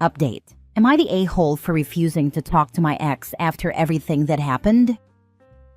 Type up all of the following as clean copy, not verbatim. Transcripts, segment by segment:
Update. Am I the a-hole for refusing to talk to my ex after everything that happened?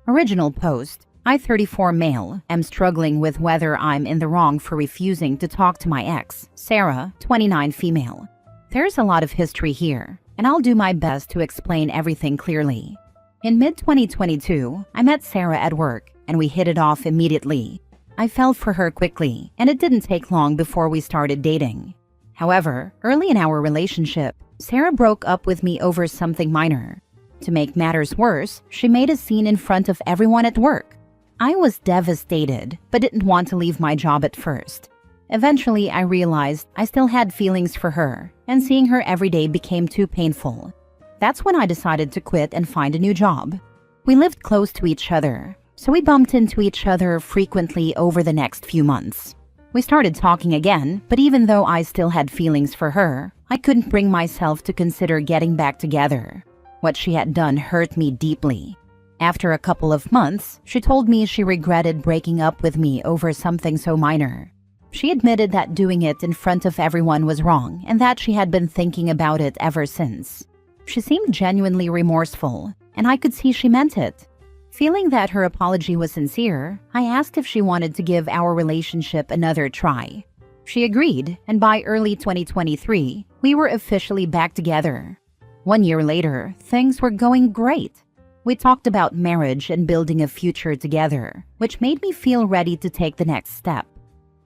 Original post. I, 34 male, am struggling with whether I'm in the wrong for refusing to talk to my ex. Sarah, 29 female. There's a lot of history here, and I'll do my best to explain everything clearly. In mid-2022, I met Sarah at work, and we hit it off immediately. I fell for her quickly, and it didn't take long before we started dating. However, early in our relationship, Sarah broke up with me over something minor. To make matters worse, she made a scene in front of everyone at work. I was devastated, but didn't want to leave my job at first. Eventually, I realized I still had feelings for her, and seeing her every day became too painful. That's when I decided to quit and find a new job. We lived close to each other, so we bumped into each other frequently over the next few months. We started talking again, but even though I still had feelings for her, I couldn't bring myself to consider getting back together. What she had done hurt me deeply. After a couple of months, she told me she regretted breaking up with me over something so minor. She admitted that doing it in front of everyone was wrong and that she had been thinking about it ever since. She seemed genuinely remorseful, and I could see she meant it. Feeling that her apology was sincere, I asked if she wanted to give our relationship another try. She agreed, and by early 2023, we were officially back together. 1 year later, things were going great. We talked about marriage and building a future together, which made me feel ready to take the next step.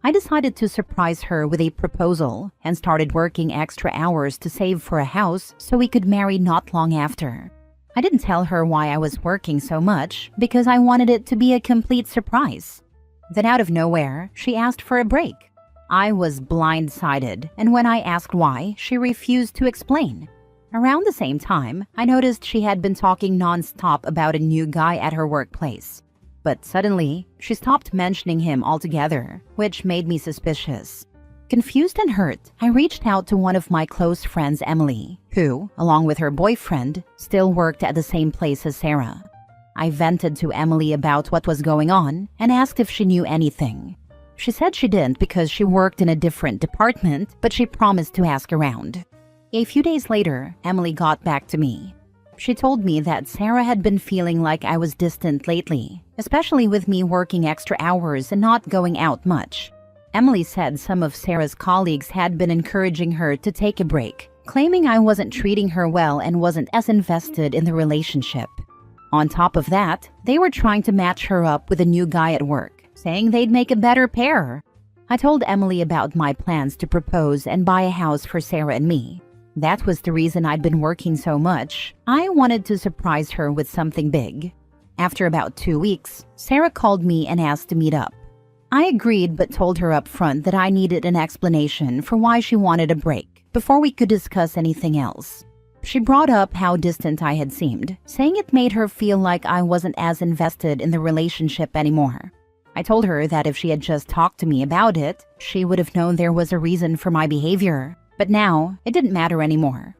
I decided to surprise her with a proposal and started working extra hours to save for a house so we could marry not long after. I didn't tell her why I was working so much because I wanted it to be a complete surprise. Then out of nowhere, she asked for a break. I was blindsided, and when I asked why, she refused to explain. Around the same time, I noticed she had been talking non-stop about a new guy at her workplace. But suddenly, she stopped mentioning him altogether, which made me suspicious. Confused and hurt, I reached out to one of my close friends, Emily, who, along with her boyfriend, still worked at the same place as Sarah. I vented to Emily about what was going on and asked if she knew anything. She said she didn't because she worked in a different department, but she promised to ask around. A few days later, Emily got back to me. She told me that Sarah had been feeling like I was distant lately, especially with me working extra hours and not going out much. Emily said some of Sarah's colleagues had been encouraging her to take a break, claiming I wasn't treating her well and wasn't as invested in the relationship. On top of that, they were trying to match her up with a new guy at work, saying they'd make a better pair. I told Emily about my plans to propose and buy a house for Sarah and me. That was the reason I'd been working so much. I wanted to surprise her with something big. After about 2 weeks, Sarah called me and asked to meet up. I agreed but told her up front that I needed an explanation for why she wanted a break before we could discuss anything else. She brought up how distant I had seemed, saying it made her feel like I wasn't as invested in the relationship anymore. I told her that if she had just talked to me about it, she would have known there was a reason for my behavior. But now, it didn't matter anymore.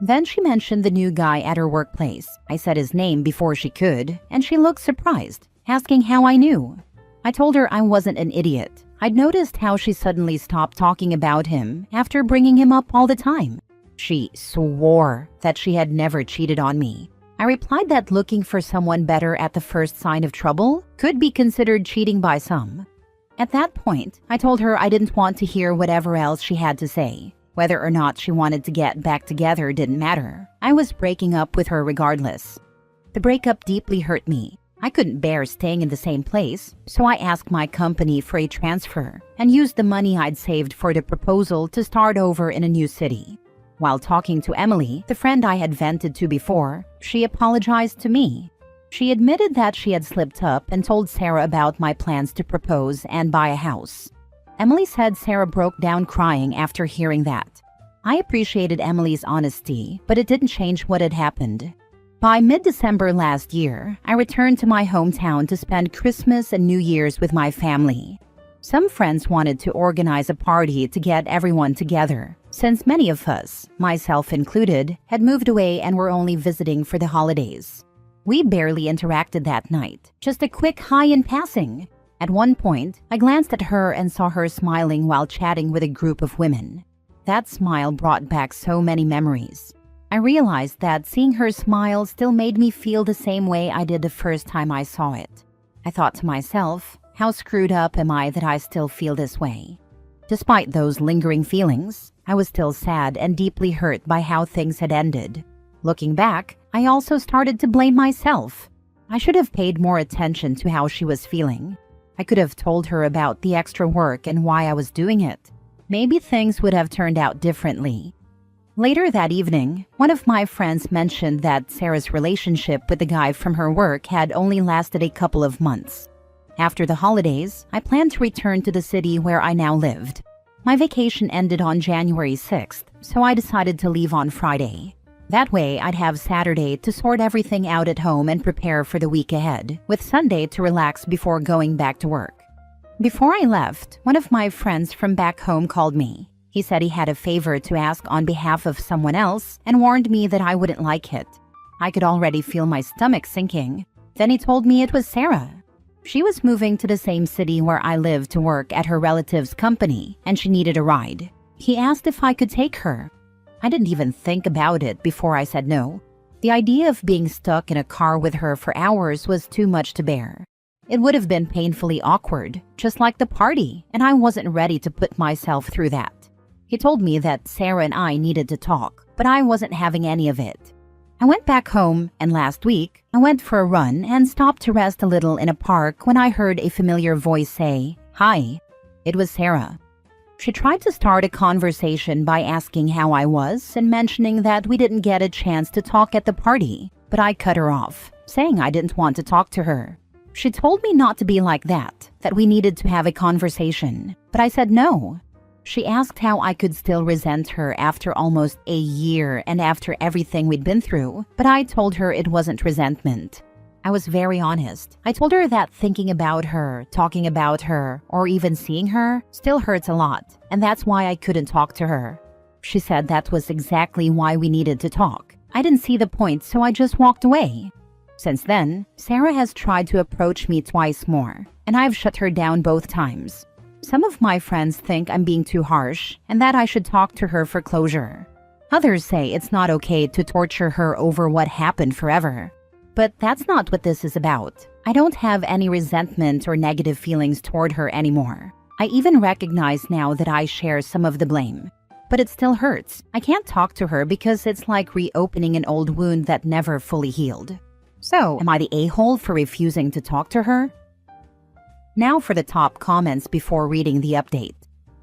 Then she mentioned the new guy at her workplace. I said his name before she could, and she looked surprised, asking how I knew. I told her I wasn't an idiot. I'd noticed how she suddenly stopped talking about him after bringing him up all the time. She swore that she had never cheated on me. I replied that looking for someone better at the first sign of trouble could be considered cheating by some. At that point, I told her I didn't want to hear whatever else she had to say. Whether or not she wanted to get back together didn't matter. I was breaking up with her regardless. The breakup deeply hurt me. I couldn't bear staying in the same place, so I asked my company for a transfer and used the money I'd saved for the proposal to start over in a new city. While talking to Emily, the friend I had vented to before, she apologized to me. She admitted that she had slipped up and told Sarah about my plans to propose and buy a house. Emily said Sarah broke down crying after hearing that. I appreciated Emily's honesty, but it didn't change what had happened. By mid-December last year, I returned to my hometown to spend Christmas and New Year's with my family. Some friends wanted to organize a party to get everyone together, since many of us, myself included, had moved away and were only visiting for the holidays. We barely interacted that night, just a quick hi in passing. At one point, I glanced at her and saw her smiling while chatting with a group of women. That smile brought back so many memories. I realized that seeing her smile still made me feel the same way I did the first time I saw it. I thought to myself, how screwed up am I that I still feel this way? Despite those lingering feelings, I was still sad and deeply hurt by how things had ended. Looking back, I also started to blame myself. I should have paid more attention to how she was feeling. I could have told her about the extra work and why I was doing it. Maybe things would have turned out differently. Later that evening, one of my friends mentioned that Sarah's relationship with the guy from her work had only lasted a couple of months. After the holidays, I planned to return to the city where I now lived. My vacation ended on January 6th, so I decided to leave on Friday. That way, I'd have Saturday to sort everything out at home and prepare for the week ahead, with Sunday to relax before going back to work. Before I left, one of my friends from back home called me. He said he had a favor to ask on behalf of someone else and warned me that I wouldn't like it. I could already feel my stomach sinking. Then he told me it was Sarah. She was moving to the same city where I live to work at her relative's company, and she needed a ride. He asked if I could take her. I didn't even think about it before I said no. The idea of being stuck in a car with her for hours was too much to bear. It would have been painfully awkward, just like the party, and I wasn't ready to put myself through that. He told me that Sarah and I needed to talk, but I wasn't having any of it. I went back home, and last week, I went for a run and stopped to rest a little in a park when I heard a familiar voice say, "Hi." It was Sarah. She tried to start a conversation by asking how I was and mentioning that we didn't get a chance to talk at the party, but I cut her off, saying I didn't want to talk to her. She told me not to be like that we needed to have a conversation, but I said no. She asked how I could still resent her after almost a year and after everything we'd been through, but I told her it wasn't resentment. I was very honest. I told her that thinking about her, talking about her, or even seeing her still hurts a lot, and that's why I couldn't talk to her. She said that was exactly why we needed to talk. I didn't see the point, so I just walked away. Since then, Sarah has tried to approach me twice more, and I've shut her down both times. Some of my friends think I'm being too harsh and that I should talk to her for closure. Others say it's not okay to torture her over what happened forever. But that's not what this is about. I don't have any resentment or negative feelings toward her anymore. I even recognize now that I share some of the blame. But it still hurts. I can't talk to her because it's like reopening an old wound that never fully healed. So, am I the a-hole for refusing to talk to her? Now for the top comments before reading the update.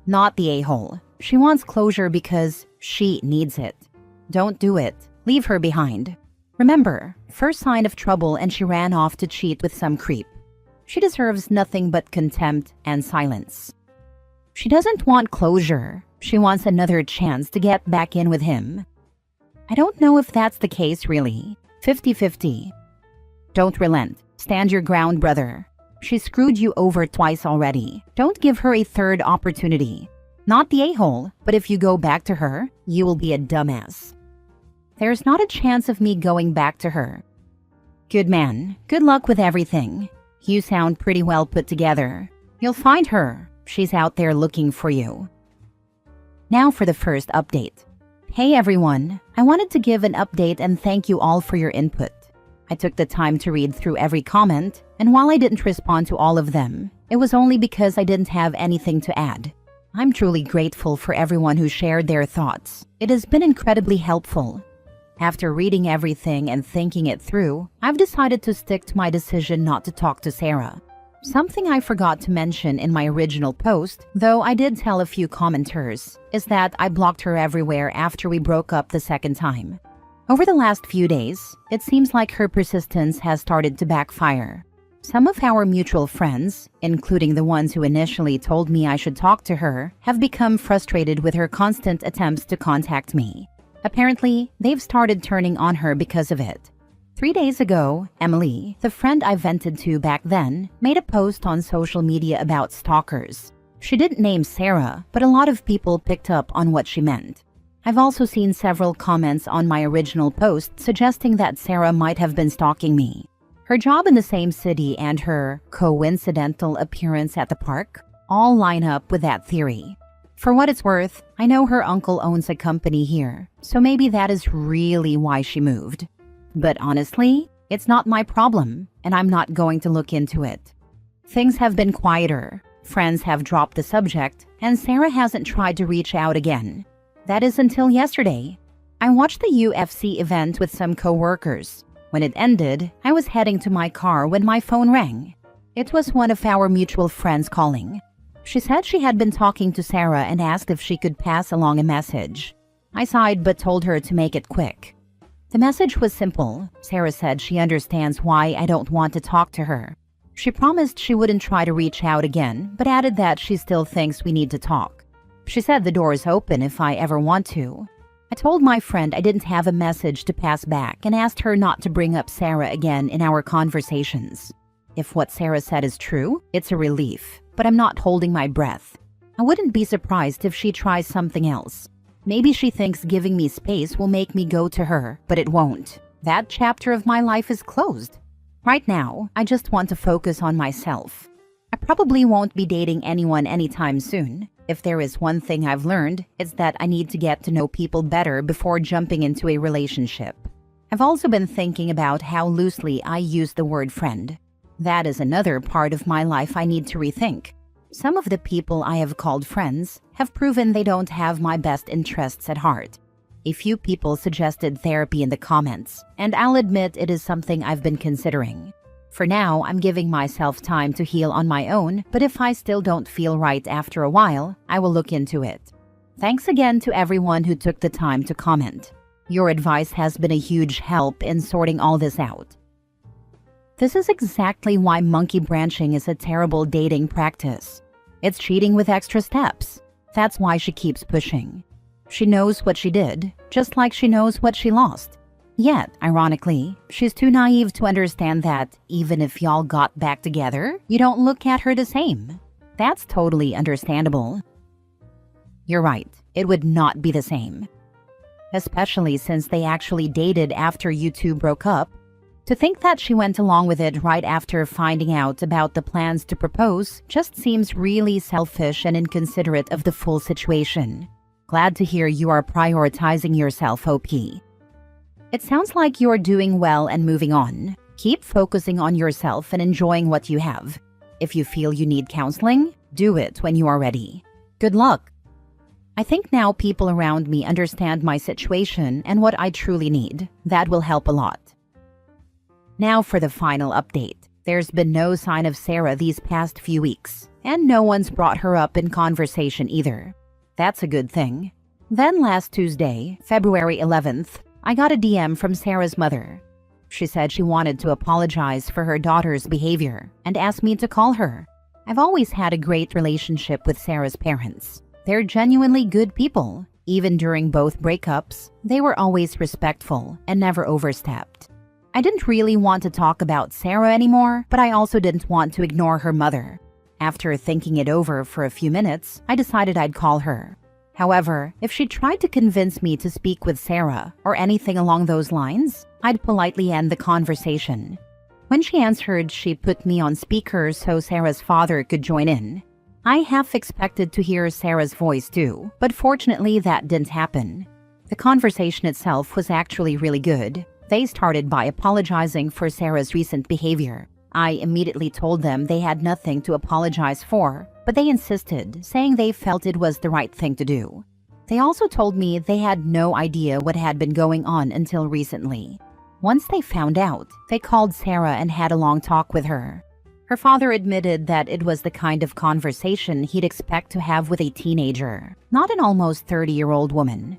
Not the a-hole. She wants closure because she needs it. Don't do it. Leave her behind. Remember, first sign of trouble and she ran off to cheat with some creep. She deserves nothing but contempt and silence. She doesn't want closure. She wants another chance to get back in with him. I don't know if that's the case really. 50-50. Don't relent. Stand your ground, brother. She screwed you over twice already. Don't give her a third opportunity. Not the a-hole, but if you go back to her, you will be a dumbass. There's not a chance of me going back to her. Good man. Good luck with everything. You sound pretty well put together. You'll find her. She's out there looking for you. Now for the first update. Hey everyone. I wanted to give an update and thank you all for your input. I took the time to read through every comment, and while I didn't respond to all of them, it was only because I didn't have anything to add. I'm truly grateful for everyone who shared their thoughts. It has been incredibly helpful. After reading everything and thinking it through, I've decided to stick to my decision not to talk to Sarah. Something I forgot to mention in my original post, though I did tell a few commenters, is that I blocked her everywhere after we broke up the second time. Over the last few days, it seems like her persistence has started to backfire. Some of our mutual friends, including the ones who initially told me I should talk to her, have become frustrated with her constant attempts to contact me. Apparently, they've started turning on her because of it. 3 days ago, Emily, the friend I vented to back then, made a post on social media about stalkers. She didn't name Sarah, but a lot of people picked up on what she meant. I've also seen several comments on my original post suggesting that Sarah might have been stalking me. Her job in the same city and her coincidental appearance at the park all line up with that theory. For what it's worth, I know her uncle owns a company here, so maybe that is really why she moved. But honestly, it's not my problem, and I'm not going to look into it. Things have been quieter, friends have dropped the subject, and Sarah hasn't tried to reach out again. That is until yesterday. I watched the UFC event with some coworkers. When it ended, I was heading to my car when my phone rang. It was one of our mutual friends calling. She said she had been talking to Sarah and asked if she could pass along a message. I sighed but told her to make it quick. The message was simple. Sarah said she understands why I don't want to talk to her. She promised she wouldn't try to reach out again, but added that she still thinks we need to talk. She said the door is open if I ever want to. I told my friend I didn't have a message to pass back and asked her not to bring up Sarah again in our conversations. If what Sarah said is true, it's a relief, but I'm not holding my breath. I wouldn't be surprised if she tries something else. Maybe she thinks giving me space will make me go to her, but it won't. That chapter of my life is closed. Right now, I just want to focus on myself. I probably won't be dating anyone anytime soon. If there is one thing I've learned, it's that I need to get to know people better before jumping into a relationship. I've also been thinking about how loosely I use the word friend. That is another part of my life I need to rethink. Some of the people I have called friends have proven they don't have my best interests at heart. A few people suggested therapy in the comments, and I'll admit it is something I've been considering. For now, I'm giving myself time to heal on my own, but if I still don't feel right after a while, I will look into it. Thanks again to everyone who took the time to comment. Your advice has been a huge help in sorting all this out. This is exactly why monkey branching is a terrible dating practice. It's cheating with extra steps. That's why she keeps pushing. She knows what she did, just like she knows what she lost. Yet, ironically, she's too naive to understand that even if y'all got back together, you don't look at her the same. That's totally understandable. You're right, it would not be the same. Especially since they actually dated after you two broke up. To think that she went along with it right after finding out about the plans to propose just seems really selfish and inconsiderate of the full situation. Glad to hear you are prioritizing yourself, OP. It sounds like you're doing well and moving on. Keep focusing on yourself and enjoying what you have. If you feel you need counseling, do it when you are ready. Good luck. I think now people around me understand my situation and what I truly need. That will help a lot. Now for the final update. There's been no sign of Sarah these past few weeks, and no one's brought her up in conversation either. That's a good thing. Then last Tuesday, February 11th, I got a DM from Sarah's mother. She said she wanted to apologize for her daughter's behavior and asked me to call her. I've always had a great relationship with Sarah's parents. They're genuinely good people. Even during both breakups, they were always respectful and never overstepped. I didn't really want to talk about Sarah anymore, but I also didn't want to ignore her mother. After thinking it over for a few minutes, I decided I'd call her. However, if she tried to convince me to speak with Sarah or anything along those lines, I'd politely end the conversation. When she answered, she put me on speaker so Sarah's father could join in. I half expected to hear Sarah's voice too, but fortunately that didn't happen. The conversation itself was actually really good. They started by apologizing for Sarah's recent behavior. I immediately told them they had nothing to apologize for, but they insisted, saying they felt it was the right thing to do. They also told me they had no idea what had been going on until recently. Once they found out, they called Sarah and had a long talk with her. Her father admitted that it was the kind of conversation he'd expect to have with a teenager, not an almost 30-year-old woman.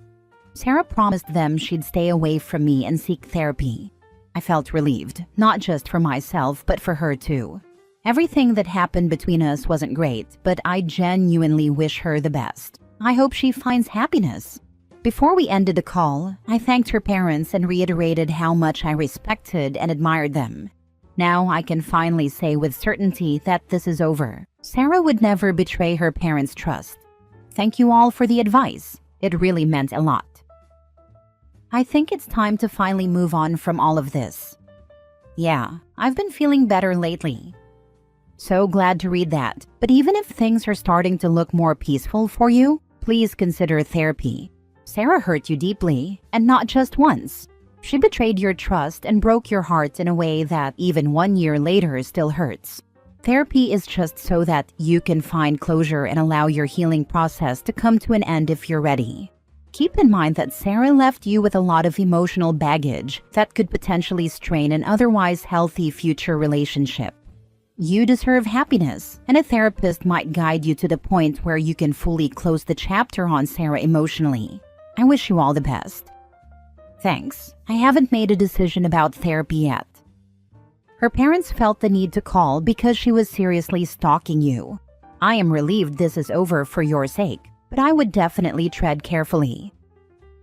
Sarah promised them she'd stay away from me and seek therapy. I felt relieved, not just for myself, but for her too. Everything that happened between us wasn't great, but I genuinely wish her the best. I hope she finds happiness. Before we ended the call, I thanked her parents and reiterated how much I respected and admired them. Now I can finally say with certainty that this is over. Sarah would never betray her parents' trust. Thank you all for the advice. It really meant a lot. I think it's time to finally move on from all of this. Yeah, I've been feeling better lately. So glad to read that. But even if things are starting to look more peaceful for you, Please consider therapy. Sarah hurt you deeply, and not just once. She betrayed your trust and broke your heart in a way that even 1 year later still hurts. Therapy is just so that you can find closure and allow your healing process to come to an end if you're ready. Keep in mind that Sarah left you with a lot of emotional baggage that could potentially strain an otherwise healthy future relationship. You deserve happiness, and a therapist might guide you to the point where you can fully close the chapter on Sarah emotionally. I wish you all the best. Thanks. I haven't made a decision about therapy yet. Her parents felt the need to call because she was seriously stalking you. I am relieved this is over for your sake, but I would definitely tread carefully.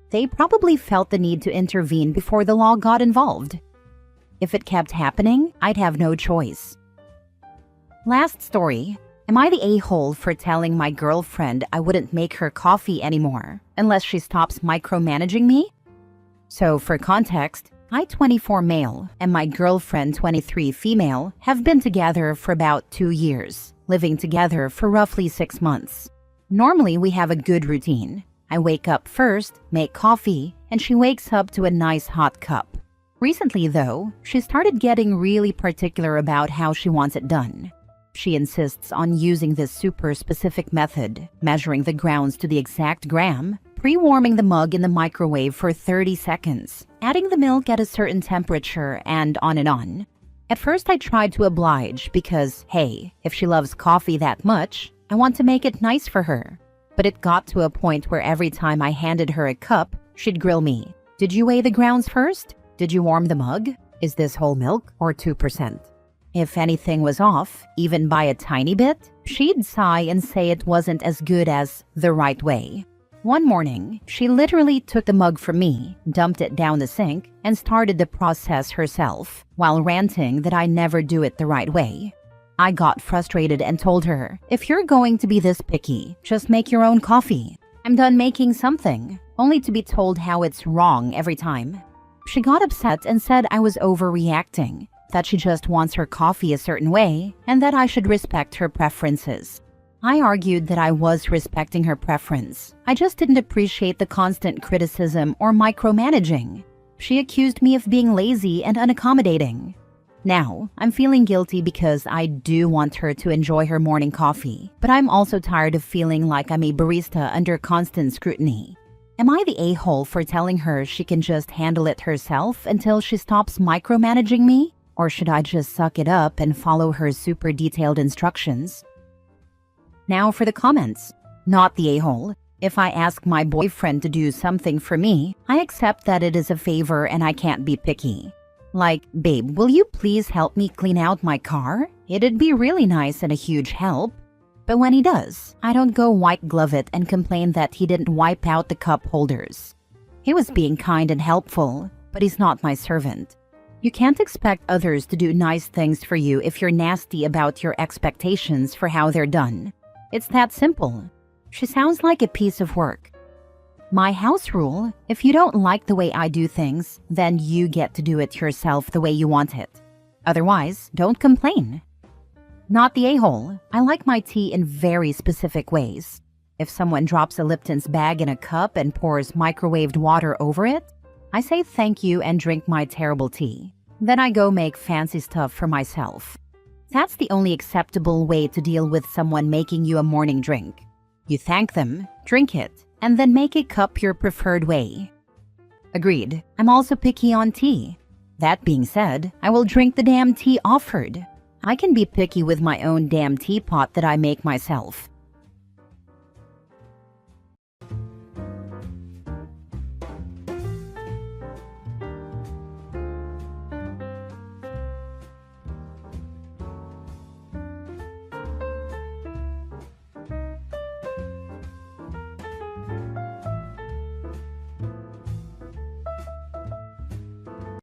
They probably felt the need to intervene before the law got involved. If it kept happening, I'd have no choice. Last story. Am I the a-hole for telling my girlfriend I wouldn't make her coffee anymore unless she stops micromanaging me? So for context, I, 24 male, and my girlfriend, 23 female, have been together for about 2 years, living together for roughly 6 months. Normally, we have a good routine. I wake up first, make coffee, and she wakes up to a nice hot cup. Recently, though, she started getting really particular about how she wants it done. She insists on using this super specific method, measuring the grounds to the exact gram, pre-warming the mug in the microwave for 30 seconds, adding the milk at a certain temperature, and on and on. At first I tried to oblige because, hey, if she loves coffee that much, I want to make it nice for her. But it got to a point where every time I handed her a cup, she'd grill me. Did you weigh the grounds first? Did you warm the mug? Is this whole milk or 2%? If anything was off, even by a tiny bit, she'd sigh and say it wasn't as good as the right way. One morning, she literally took the mug from me, dumped it down the sink, and started the process herself, while ranting that I never do it the right way. I got frustrated and told her, if you're going to be this picky, just make your own coffee. I'm done making something, only to be told how it's wrong every time. She got upset and said I was overreacting, that she just wants her coffee a certain way, and that I should respect her preferences. I argued that I was respecting her preference. I just didn't appreciate the constant criticism or micromanaging. She accused me of being lazy and unaccommodating. Now, I'm feeling guilty because I do want her to enjoy her morning coffee, but I'm also tired of feeling like I'm a barista under constant scrutiny. Am I the a-hole for telling her she can just handle it herself until she stops micromanaging me? Or should I just suck it up and follow her super detailed instructions? Now for the comments. Not the a-hole. If I ask my boyfriend to do something for me, I accept that it is a favor and I can't be picky. Like, babe, will you please help me clean out my car? It'd be really nice and a huge help. But when he does, I don't go white glove it and complain that he didn't wipe out the cup holders. He was being kind and helpful, but he's not my servant. You can't expect others to do nice things for you if you're nasty about your expectations for how they're done. It's that simple. She sounds like a piece of work. My house rule, if you don't like the way I do things, then you get to do it yourself the way you want it. Otherwise, don't complain. Not the a-hole. I like my tea in very specific ways. If someone drops a Lipton's bag in a cup and pours microwaved water over it, I say thank you and drink my terrible tea. Then I go make fancy stuff for myself. That's the only acceptable way to deal with someone making you a morning drink. You thank them, drink it, and then make a cup your preferred way. Agreed. I'm also picky on tea. That being said, I will drink the damn tea offered. I can be picky with my own damn teapot that I make myself.